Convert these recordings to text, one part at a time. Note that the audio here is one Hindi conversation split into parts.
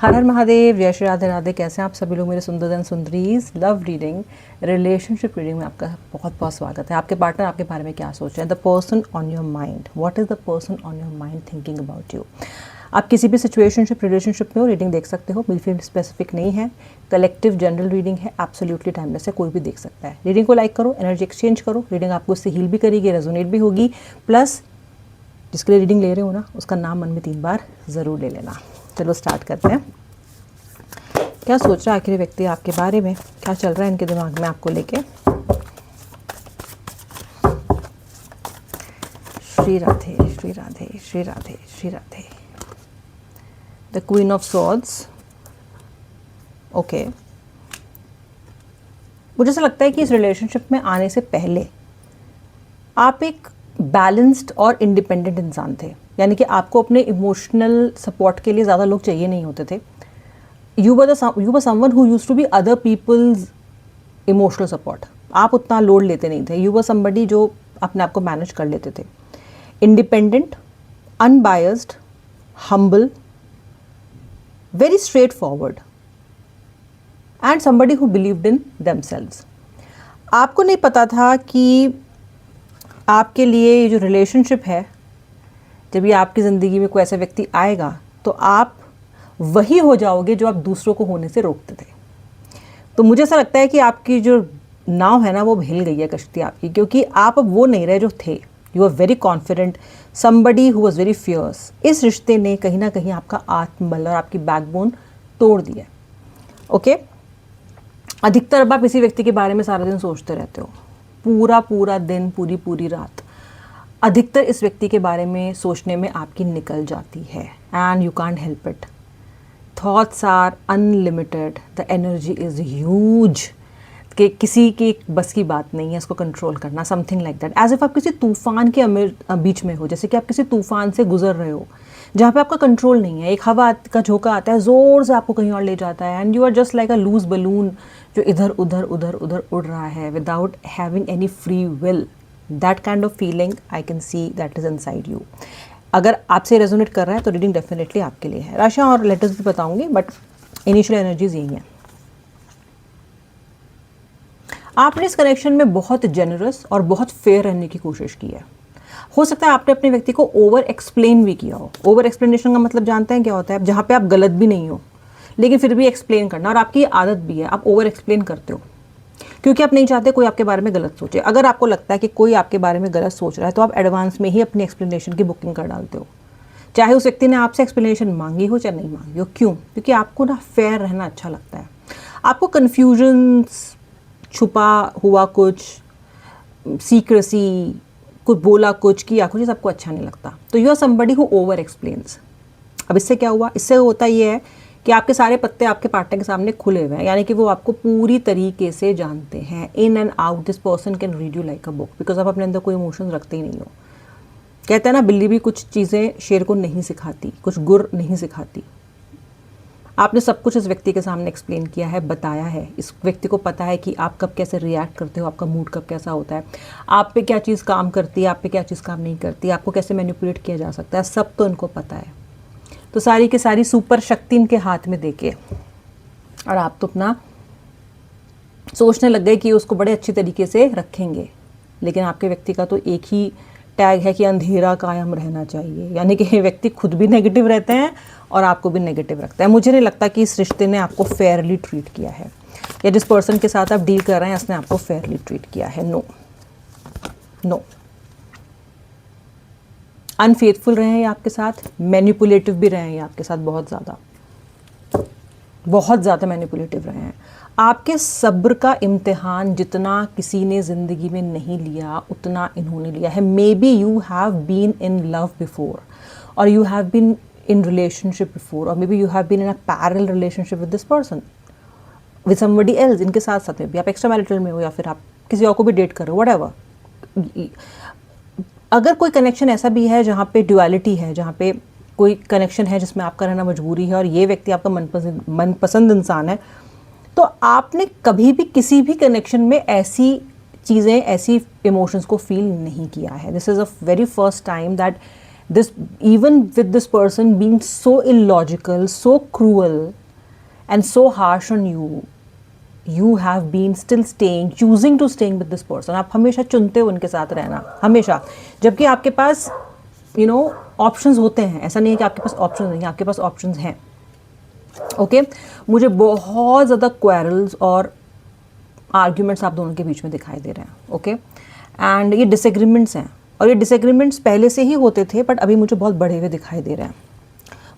हर हर महादेव, जय श्री राधे राधे। कैसे हैं आप सभी लोग मेरे सुंदर एंड सुंदरीज। लव रीडिंग, रिलेशनशिप रीडिंग में आपका बहुत बहुत स्वागत है। आपके पार्टनर आपके बारे में क्या सोच रहे हैं? The person on your mind, what is the person on your mind thinking about you. आप किसी भी सिचुएशनशिप रिलेशनशिप में हो रीडिंग देख सकते हो, बिल्कुल स्पेसिफिक नहीं है, कलेक्टिव जनरल रीडिंग है, एब्सोल्युटली टाइमलेस है, कोई भी देख सकता है। रीडिंग को लाइक करो, एनर्जी एक्सचेंज करो, रीडिंग आपको इससे हील भी करेगी, रेजोनेट भी होगी। प्लस जिसके लिए रीडिंग ले रहे हो ना, उसका नाम मन में 3 बार ज़रूर ले लेना। चलो स्टार्ट करते हैं। क्या सोच रहा है आखिर व्यक्ति आपके बारे में, क्या चल रहा है इनके दिमाग में आपको लेके। Shri Radhe Shri Radhe Shri Radhe Shri Radhe. The queen of swords. Okay, मुझे ऐसा लगता है कि इस रिलेशनशिप में आने से पहले आप एक बैलेंस्ड और इंडिपेंडेंट इंसान थे, यानी कि आपको अपने इमोशनल सपोर्ट के लिए ज़्यादा लोग चाहिए नहीं होते थे। You were someone who used to be other people's emotional support. आप उतना लोड लेते नहीं थे। You were somebody जो अपने आप को मैनेज कर लेते थे। Independent, unbiased, humble, very straightforward, and somebody who believed in themselves. आपको नहीं पता था कि आपके लिए ये जो रिलेशनशिप है, जब ये आपकी ज़िंदगी में कोई ऐसा व्यक्ति आएगा तो आप वही हो जाओगे जो आप दूसरों को होने से रोकते थे। तो मुझे ऐसा लगता है कि आपकी जो नाव है ना, वो हिल गई है कश्ती आपकी, क्योंकि आप अब वो नहीं रहे जो थे। You are very confident, somebody who was very fierce. इस रिश्ते ने कहीं ना कहीं आपका आत्मबल और आपकी बैकबोन तोड़ दिया। ओके, अधिकतर अब आप इसी व्यक्ति के बारे में सारा दिन सोचते रहते हो, पूरा पूरा दिन, पूरी पूरी रात अधिकतर इस व्यक्ति के बारे में सोचने में आपकी निकल जाती है। And you can't help it. Thoughts are unlimited, the energy is huge, कि किसी की बस की बात नहीं है इसको कंट्रोल करना। Something like that, as if आप किसी तूफान के बीच में हो, जैसे कि आप किसी तूफान से गुजर रहे हो जहाँ पे आपका कंट्रोल नहीं है। एक हवा का झोंका आता है, ज़ोर से आपको कहीं और ले जाता है, and you are just like a loose balloon जो इधर उधर उधर उधर उड़ रहा है without having any free will. That kind of feeling I can see that is inside you. अगर आपसे रेजोनेट कर रहा है तो रीडिंग डेफिनेटली आपके लिए है। राशियाँ और लेटर्स भी बताऊंगी, बट इनिशियल एनर्जीज यही हैं। आपने इस कनेक्शन में बहुत जेनरस और बहुत फेयर रहने की कोशिश की है। हो सकता है आपने अपने व्यक्ति को ओवर एक्सप्लेन भी किया हो। ओवर एक्सप्लेनेशन का मतलब जानते हैं क्या होता है? जहाँ पे आप गलत भी नहीं हो लेकिन फिर भी एक्सप्लेन करना, और आपकी आदत भी है, आप ओवर एक्सप्लेन करते हो क्योंकि आप नहीं चाहते कोई आपके बारे में गलत सोचे। अगर आपको लगता है कि कोई आपके बारे में गलत सोच रहा है तो आप एडवांस में ही अपनी एक्सप्लेनेशन की बुकिंग कर डालते हो, चाहे उस व्यक्ति ने आपसे एक्सप्लेनेशन मांगी हो चाहे नहीं मांगी हो। क्यों? क्योंकि आपको ना फेयर रहना अच्छा लगता है। आपको कन्फ्यूजन्स, छुपा हुआ कुछ, सीक्रेसी, कुछ बोला कुछ, किया कुछ, सबको अच्छा नहीं लगता। तो you are somebody who over explains. अब इससे क्या हुआ? इससे होता ये है कि आपके सारे पत्ते आपके पार्टनर के सामने खुले हुए हैं, यानी कि वो आपको पूरी तरीके से जानते हैं, in and out. This person can read you like a book, because आप अपने अंदर कोई इमोशंस रखते ही नहीं हो। कहते हैं ना, बिल्ली भी कुछ चीज़ें शेर को नहीं सिखाती, कुछ गुर नहीं सिखाती। आपने सब कुछ इस व्यक्ति के सामने एक्सप्लेन किया है, बताया है। इस व्यक्ति को पता है कि आप कब कैसे रिएक्ट करते हो, आपका मूड कब कैसा होता है, आप पे क्या चीज़ काम करती है, आप पे क्या चीज़ काम नहीं करती, आपको कैसे मैनिपुलेट किया जा सकता है, सब तो इनको पता है। तो सारी की सारी सुपर शक्ति इनके हाथ में देके और आप तो अपना सोचने लग गए कि उसको बड़े अच्छी तरीके से रखेंगे। लेकिन आपके व्यक्ति का तो एक ही टैग है कि अंधेरा कायम रहना चाहिए, यानी कि ये व्यक्ति खुद भी नेगेटिव रहते हैं और आपको भी नेगेटिव रखता है। मुझे नहीं लगता कि इस रिश्ते ने आपको फेयरली ट्रीट किया है, या जिस पर्सन के साथ आप डील कर रहे हैं उसने आपको फेयरली ट्रीट किया है। नो नो, अनफेथफुल रहे हैं ये आपके साथ, मैनिपुलेटिव भी रहे हैं ये आपके साथ, बहुत ज़्यादा मैनिपुलेटिव रहे हैं। आपके सब्र का इम्तिहान जितना किसी ने ज़िंदगी में नहीं लिया उतना इन्होंने लिया है। Maybe you have been in love before, और you have been in relationship before, और maybe you have been in a parallel relationship with this person, with somebody else. इनके साथ साथ में भी आप एक्स्ट्रा मैरिटल में हो या फिर आप किसी और को भी डेट कर रहे हो, व्हाटएवर। अगर कोई कनेक्शन ऐसा भी है जहाँ पे ड्युअलिटी है, जहाँ पे कोई कनेक्शन है जिसमें आपका रहना मजबूरी है और ये व्यक्ति आपका मनपसंद इंसान है, तो आपने कभी भी किसी भी कनेक्शन में ऐसी चीज़ें, ऐसी इमोशंस को फील नहीं किया है। This is a very first time that this, even with this person being so illogical, so cruel and so harsh on you, you have been still choosing to staying with this person. आप हमेशा चुनते हो उनके साथ रहना, हमेशा, जबकि आपके पास ऑप्शंस होते हैं। ऐसा नहीं है कि आपके पास ऑप्शंस नहीं है, आपके पास ऑप्शंस हैं। ओके मुझे बहुत ज़्यादा क्वेरल्स और आर्ग्यूमेंट्स आप दोनों के बीच में दिखाई दे रहे हैं। ओके एंड ये डिसएग्रीमेंट्स हैं, और ये डिसएग्रीमेंट्स पहले से ही होते थे, बट अभी मुझे बहुत बढ़े हुए दिखाई दे रहे हैं,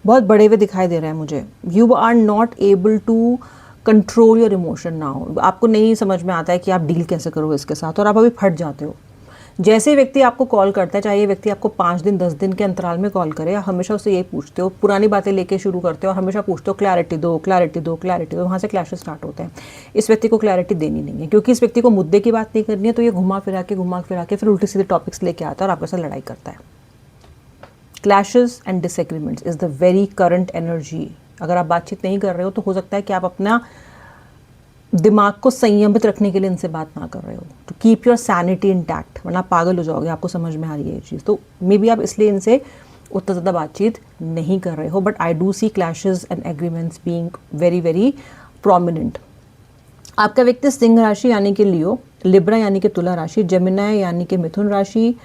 बहुत बढ़े हुए दिखाई दे रहे हैं मुझे। You are not able to control your emotion now. आपको नहीं समझ में आता है कि आप डील कैसे करो इसके साथ, और आप अभी फट जाते हो। जैसे व्यक्ति आपको कॉल करता है, चाहे ये व्यक्ति आपको 5 दिन 10 दिन के अंतराल में कॉल करे, आप हमेशा उससे यही पूछते हो, पुरानी बातें लेके शुरू करते हो और हमेशा पूछते हो क्लैरिटी दो, क्लैरिटी दो, क्लैरिटी दो। वहाँ से क्लैशेस स्टार्ट होते हैं। इस व्यक्ति को क्लैरिटी देनी नहीं है, क्योंकि इस व्यक्ति को मुद्दे की बात नहीं करनी है, तो ये घुमा फिरा के फिर उल्टी सीधे टॉपिक्स लेके आता है और आपके साथ लड़ाई करता है। Clashes and disagreements is the very current energy. अगर आप बातचीत नहीं कर रहे हो तो हो सकता है कि आप अपना दिमाग को संयमित रखने के लिए इनसे बात ना कर रहे हो, to keep your sanity intact, वरना आप पागल हो जाओगे। आपको समझ में आ रही है ये चीज़, तो मे बी आप इसलिए इनसे उतना ज़्यादा बातचीत नहीं कर रहे हो। But I do see clashes and agreements being very very prominent. आपका व्यक्ति सिंह राशि यानी कि लियो, लिब्रा यानी कि तुला राशि, जेमिनाई यानी कि मिथुन राशि,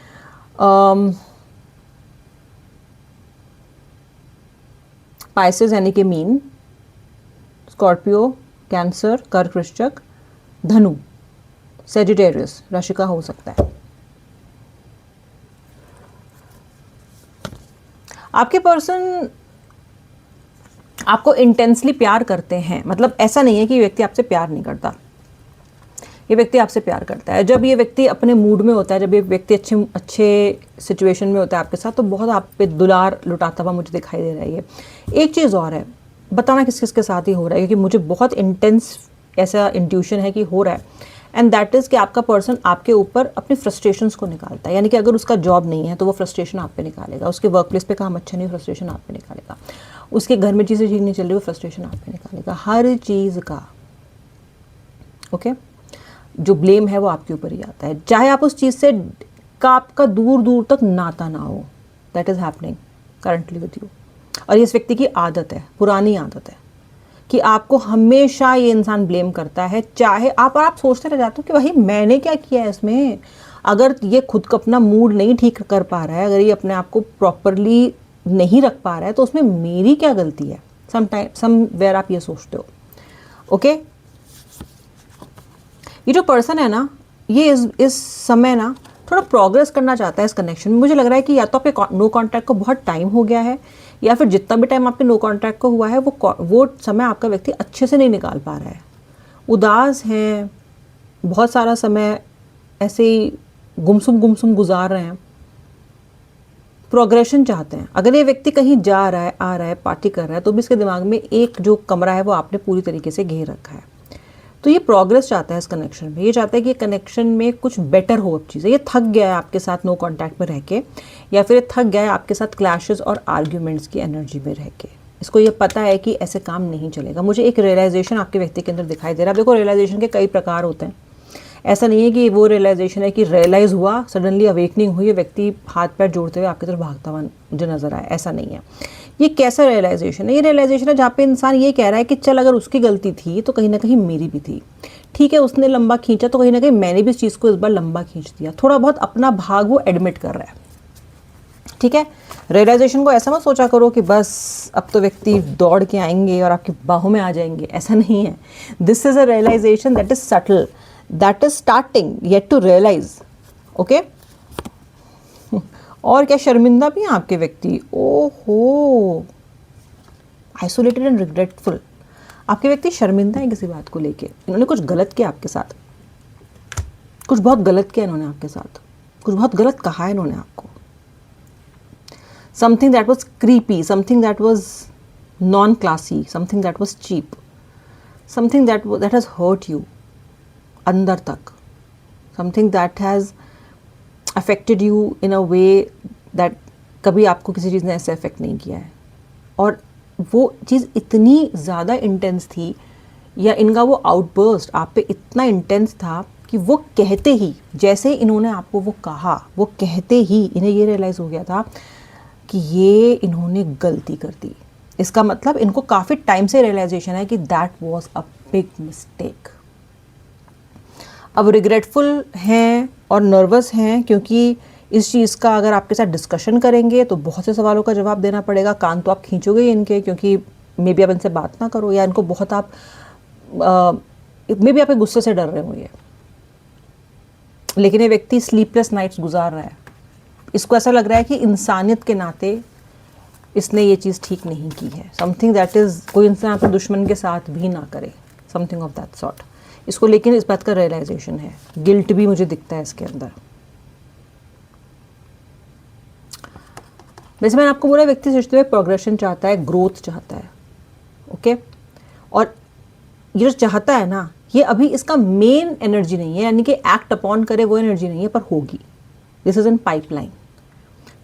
पाइसेस यानी कि मीन, स्कॉर्पियो, कैंसर, कर्क, वृश्चिक, धनु, सेजिटेरियस राशि का हो सकता है। आपके पर्सन आपको इंटेंसली प्यार करते हैं, मतलब ऐसा नहीं है कि ये व्यक्ति आपसे प्यार नहीं करता, ये व्यक्ति आपसे प्यार करता है। जब ये व्यक्ति अपने मूड में होता है, जब ये व्यक्ति अच्छे सिचुएशन में होता है आपके साथ, तो बहुत आप पे दुलार लुटाता हुआ मुझे दिखाई दे रहा है। ये एक चीज़ और है, बताना किस किस के साथ ही हो रहा है, क्योंकि मुझे बहुत इंटेंस ऐसा इंट्यूशन है कि हो रहा है, एंड दैट इज़ कि आपका पर्सन आपके ऊपर अपनी फ्रस्ट्रेशंस को निकालता है। यानी कि अगर उसका जॉब नहीं है तो वो फ्रस्ट्रेशन आप पे निकालेगा, उसके वर्क प्लेस पे काम अच्छा नहीं, फ्रस्ट्रेशन आप पे निकालेगा, उसके घर में चीज़ें ठीक नहीं चल रही, वो फ्रस्ट्रेशन आप पे निकालेगा, हर चीज़ का। ओके जो ब्लेम है वो आपके ऊपर ही आता है, चाहे आप उस चीज़ से का आपका दूर दूर तक नाता ना हो। That is happening currently with you. और ये इस व्यक्ति की आदत है, पुरानी आदत है, कि आपको हमेशा ये इंसान ब्लेम करता है, चाहे आप सोचते रह जाते हो कि भाई मैंने क्या किया है इसमें। अगर ये खुद को अपना मूड नहीं ठीक कर पा रहा है, अगर ये अपने आप को प्रॉपरली नहीं रख पा रहा है, तो उसमें मेरी क्या गलती है, समवेयर आप ये सोचते हो। ओके ये जो पर्सन है ना, ये इस समय ना थोड़ा प्रोग्रेस करना चाहता है इस कनेक्शन में। मुझे लग रहा है कि या तो आपके नो कॉन्टैक्ट को बहुत टाइम हो गया है, या फिर जितना भी टाइम आपके नो कॉन्टैक्ट को हुआ है वो समय आपका व्यक्ति अच्छे से नहीं निकाल पा रहा है, उदास हैं, बहुत सारा समय ऐसे ही गुमसुम गुजार रहे हैं, प्रोग्रेशन चाहते हैं। अगर ये व्यक्ति कहीं जा रहा है, आ रहा है, पार्टी कर रहा है, तो भी इसके दिमाग में एक जो कमरा है वो आपने पूरी तरीके से घेर रखा है। तो ये प्रोग्रेस चाहता है इस कनेक्शन में, ये चाहता है कि कनेक्शन में कुछ बेटर हो अब चीज़ें। ये थक गया है आपके साथ नो कॉन्टैक्ट में रह के, या फिर थक गया है आपके साथ क्लैशेस और आर्ग्यूमेंट्स की एनर्जी में रह के। इसको ये पता है कि ऐसे काम नहीं चलेगा। मुझे एक रियलाइजेशन आपके व्यक्ति के अंदर दिखाई दे रहा है। देखो रियलाइजेशन के कई प्रकार होते हैं, ऐसा नहीं है कि वो रियलाइजेशन है कि रियलाइज़ हुआ, सडनली अवेकनिंग हुई, व्यक्ति हाथ पैर जोड़ते हुए आपकी तरफ भागता हुआ मुझे नजर आया, ऐसा नहीं है। ये कैसा रियलाइजेशन है? ये रियलाइजेशन है जहाँ पे इंसान ये कह रहा है कि चल अगर उसकी गलती थी तो कहीं ना कहीं मेरी भी थी, ठीक है उसने लंबा खींचा तो कहीं ना कहीं मैंने भी इस चीज़ को इस बार लंबा खींच दिया, थोड़ा बहुत अपना भाग वो एडमिट कर रहा है। ठीक है, रियलाइजेशन को ऐसा मत सोचा करो कि बस अब तो व्यक्ति दौड़ के आएंगे और आपकी बाहों में आ जाएंगे, ऐसा नहीं है। This is a realisation that is subtle, that is starting yet to realise. Okay, और क्या शर्मिंदा भी हैं आपके व्यक्ति, ओहो, आइसोलेटेड एंड रिग्रेटफुल। आपके व्यक्ति शर्मिंदा है किसी बात को लेके, इन्होंने कुछ गलत किया आपके साथ, कुछ बहुत गलत किया इन्होंने आपके साथ, कुछ बहुत गलत कहा है इन्होंने आपको, something that was creepy, something that was non classy, something that was cheap, something that has hurt you अंदर तक, something that has affected you in a way that कभी आपको किसी चीज़ ने ऐसे अफेक्ट नहीं किया है। और वो चीज़ इतनी ज़्यादा इंटेंस थी, या इनका वो आउटबर्स्ट आप पे इतना इंटेंस था कि वो कहते ही, जैसे इन्होंने आपको वो कहा, वो कहते ही इन्हें ये रियलाइज़ हो गया था कि ये इन्होंने गलती कर दी। इसका मतलब इनको काफ़ी टाइम से रियलाइजेशन है कि that was a big mistake. अब रिग्रेटफुल हैं और नर्वस हैं क्योंकि इस चीज़ का अगर आपके साथ डिस्कशन करेंगे तो बहुत से सवालों का जवाब देना पड़ेगा। कान तो आप खींचोगे ही इनके, क्योंकि मे बी आप इनसे बात ना करो या इनको बहुत आप मे बी आप गुस्से से डर रहे हो ये। लेकिन ये व्यक्ति स्लीपलेस नाइट्स गुजार रहा है। इसको ऐसा लग रहा है कि इंसानियत के नाते इसने ये चीज़ ठीक नहीं की है। समथिंग दैट इज़, कोई इंसान अपने दुश्मन के साथ भी ना करे, समथिंग ऑफ दैट सॉर्ट इसको। लेकिन इस बात का रियलाइजेशन है, गिल्ट भी मुझे दिखता है इसके अंदर। वैसे मैंने आपको बोला व्यक्ति रिश्ते में प्रोग्रेशन चाहता है, ग्रोथ चाहता है, ओके। और ये जो चाहता है ना, ये अभी इसका मेन एनर्जी नहीं है, यानी कि एक्ट अपॉन करे वो एनर्जी नहीं है, पर होगी। This is in pipeline.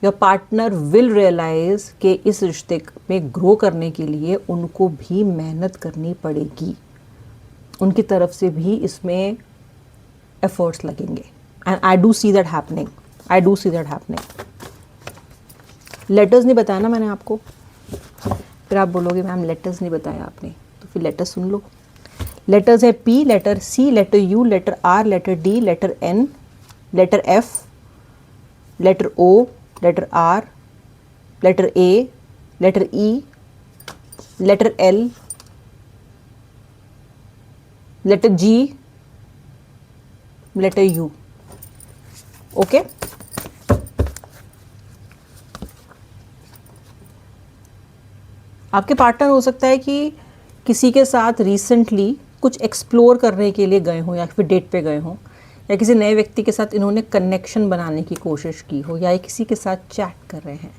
Your partner will realise कि इस रिश्ते में ग्रो करने के लिए उनको भी मेहनत करनी पड़ेगी, उनकी तरफ से भी इसमें एफर्ट्स लगेंगे। And I do see that happening, I do see that happening. Letters नहीं बताया ना मैंने आपको, फिर आप बोलोगे मैम लेटर्स नहीं बताया आपने, तो फिर लेटर्स सुन लो। लेटर्स है P, letter C, letter U, letter R, letter D, letter N, letter F, letter O, letter R, letter A, letter E, letter L, letter G, letter U, okay. आपके पार्टनर हो सकता है कि किसी के साथ रिसेंटली कुछ एक्सप्लोर करने के लिए गए हों, या फिर डेट पे गए हों, या किसी नए व्यक्ति के साथ इन्होंने कनेक्शन बनाने की कोशिश की हो, या किसी के साथ चैट कर रहे हैं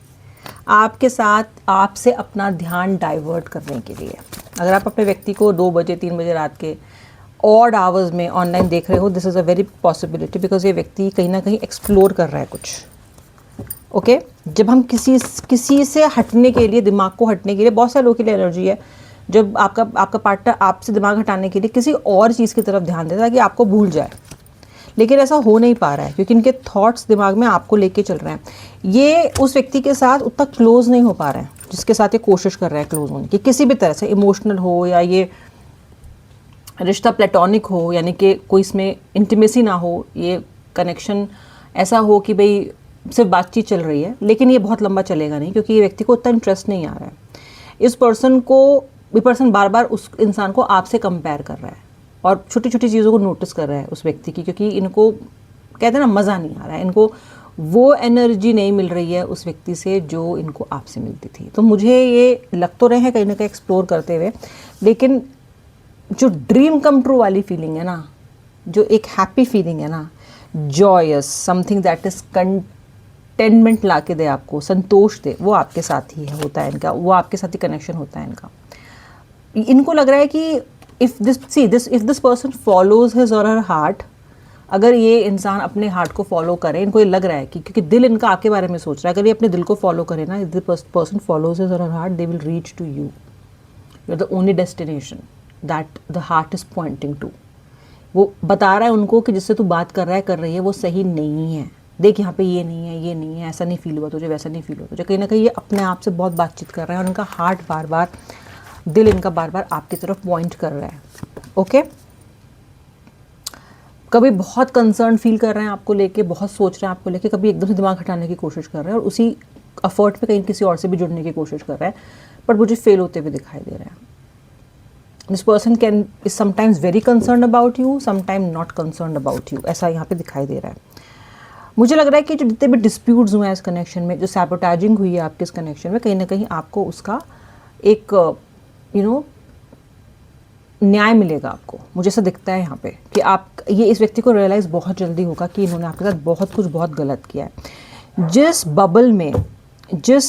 आपके साथ, आपसे अपना ध्यान डाइवर्ट करने के लिए। अगर आप अपने व्यक्ति को 2 बजे 3 बजे रात के ऑड आवर्स में ऑनलाइन देख रहे हो, this is a very possibility, because ये व्यक्ति कहीं ना कहीं एक्सप्लोर कर रहा है कुछ, ओके। जब हम किसी से हटने के लिए, दिमाग को हटने के लिए, बहुत सारे लोगों के लिए एनर्जी है, जब आपका पार्टनर आपसे दिमाग हटाने के लिए किसी और चीज़ की तरफ ध्यान देता है कि आपको भूल जाए, लेकिन ऐसा हो नहीं पा रहा है क्योंकि इनके थॉट्स दिमाग में आपको लेके चल रहे हैं। ये उस व्यक्ति के साथ उतना क्लोज नहीं हो पा रहे हैं जिसके साथ ये कोशिश कर रहे हैं क्लोज होने की, किसी भी तरह से, इमोशनल हो या ये रिश्ता प्लेटोनिक हो, यानी कि कोई इसमें इंटीमेसी ना हो, ये कनेक्शन ऐसा हो कि भाई सिर्फ बातचीत चल रही है, लेकिन ये बहुत लंबा चलेगा नहीं क्योंकि ये व्यक्ति को उतना इंटरेस्ट नहीं आ रहा है। इस पर्सन बार बार उस इंसान को आपसे कंपेयर कर रहा है और छोटी छोटी चीज़ों को नोटिस कर रहा है उस व्यक्ति की, क्योंकि इनको कहते हैं ना मज़ा नहीं आ रहा है, इनको वो एनर्जी नहीं मिल रही है उस व्यक्ति से जो इनको आपसे मिलती थी। तो मुझे ये लग तो रहे हैं कहीं ना कहीं एक्सप्लोर करते हुए, लेकिन जो ड्रीम कम ट्रू वाली फीलिंग है ना, जो एक हैप्पी फीलिंग है ना, joyous, something that is contentment ला के दे आपको, संतोष दे, वो आपके साथ ही होता है इनका, वो आपके साथ ही कनेक्शन होता है इनका। इनको लग रहा है कि if this person follows his or her heart, अगर ये इंसान अपने हार्ट को फॉलो करे, इनको ये लग रहा है कि क्योंकि दिल इनका आपके बारे में सोच रहा है, अगर ये अपने दिल को फॉलो करे ना, if the person follows his or her heart, they will reach to you, you are the only destination that the heart is pointing to. वो बता रहा है उनको कि जिससे तू बात कर रहा है, कर रही है, वो सही नहीं है, देख यहाँ पे ये नहीं है, ये नहीं है, ऐसा नहीं फील हुआ तुझे, वैसा नहीं फील हुआ तुझे। कहीं ना कहीं ये अपने आप से बहुत बातचीत कर रहा है और उनका हार्ट बार बार, दिल इनका बार बार आपकी तरफ पॉइंट कर रहा है, ओके। कभी बहुत कंसर्न फील कर रहे हैं आपको लेके, बहुत सोच रहे हैं आपको लेके, कभी एकदम से दिमाग हटाने की कोशिश कर रहे हैं और उसी एफर्ट पे कहीं किसी और से भी जुड़ने की कोशिश कर रहे हैं, बट मुझे फेल होते हुए दिखाई दे रहे हैं। This person is sometimes very concern about you, sometime not concern about you, ऐसा यहाँ पे दिखाई दे रहा है। मुझे लग रहा है कि जो जितने भी डिस्प्यूट्स हुए हैं इस कनेक्शन में, जो सैबोटेजिंग हुई है आपके इस कनेक्शन में, कहीं ना कहीं आपको उसका एक न्याय मिलेगा आपको। मुझे ऐसा दिखता है यहाँ पे कि आप ये इस व्यक्ति को रियलाइज़ बहुत जल्दी होगा कि इन्होंने आपके साथ बहुत गलत किया है। जिस बबल में, जिस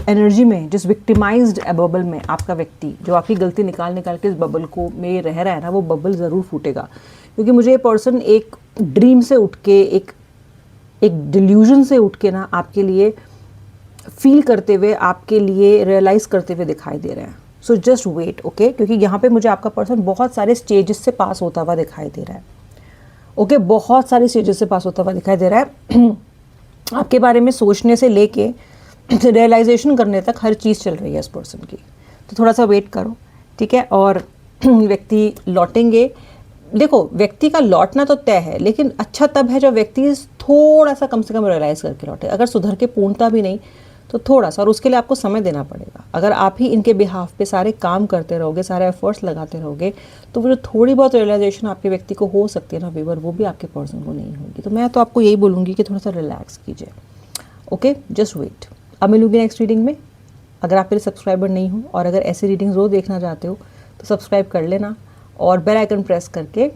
एनर्जी में, जिस विक्टिमाइज्ड बबल में आपका व्यक्ति, जो आपकी गलती निकाल के इस बबल को में रह रहा है ना, वो बबल ज़रूर फूटेगा। क्योंकि मुझे ये पर्सन एक ड्रीम से उठ के, एक डिल्यूजन से उठ के ना आपके लिए फील करते हुए, आपके लिए रियलाइज़ करते हुए दिखाई दे रहे हैं। सो जस्ट वेट, ओके, क्योंकि यहाँ पे मुझे आपका पर्सन बहुत सारे स्टेजेस से पास होता हुआ दिखाई दे रहा है, ओके, बहुत सारे स्टेजेस से पास होता हुआ दिखाई दे रहा है। आपके बारे में सोचने से लेके रियलाइजेशन करने तक हर चीज़ चल रही है इस पर्सन की, तो थोड़ा सा वेट करो, ठीक है। और व्यक्ति लौटेंगे। देखो, व्यक्ति का लौटना तो तय है, लेकिन अच्छा तब है जब व्यक्ति थोड़ा सा कम से कम रियलाइज़ करके लौटे। अगर सुधर के पूर्णता भी नहीं तो थोड़ा सा, और उसके लिए आपको समय देना पड़ेगा। अगर आप ही इनके बिहाफ पे सारे काम करते रहोगे, सारे एफर्ट्स लगाते रहोगे, तो वो जो थोड़ी बहुत रियलाइजेशन आपके व्यक्ति को हो सकती है ना व्यूअर, वो भी आपके पर्सन को नहीं होगी। तो मैं तो आपको यही बोलूँगी कि थोड़ा सा रिलैक्स कीजिए। Okay, just wait. अब मिलूंगी नेक्स्ट रीडिंग में। अगर आप मेरे सब्सक्राइबर नहीं हो और अगर ऐसी रीडिंग्स रोज़ देखना चाहते हो तो सब्सक्राइब कर लेना और बेल आइकन प्रेस करके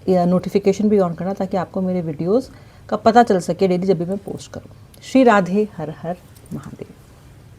या नोटिफिकेशन भी ऑन करना, ताकि आपको मेरे वीडियोस का पता चल सके डेली जब भी मैं पोस्ट करूँ। श्री राधे, हर हर महादेव।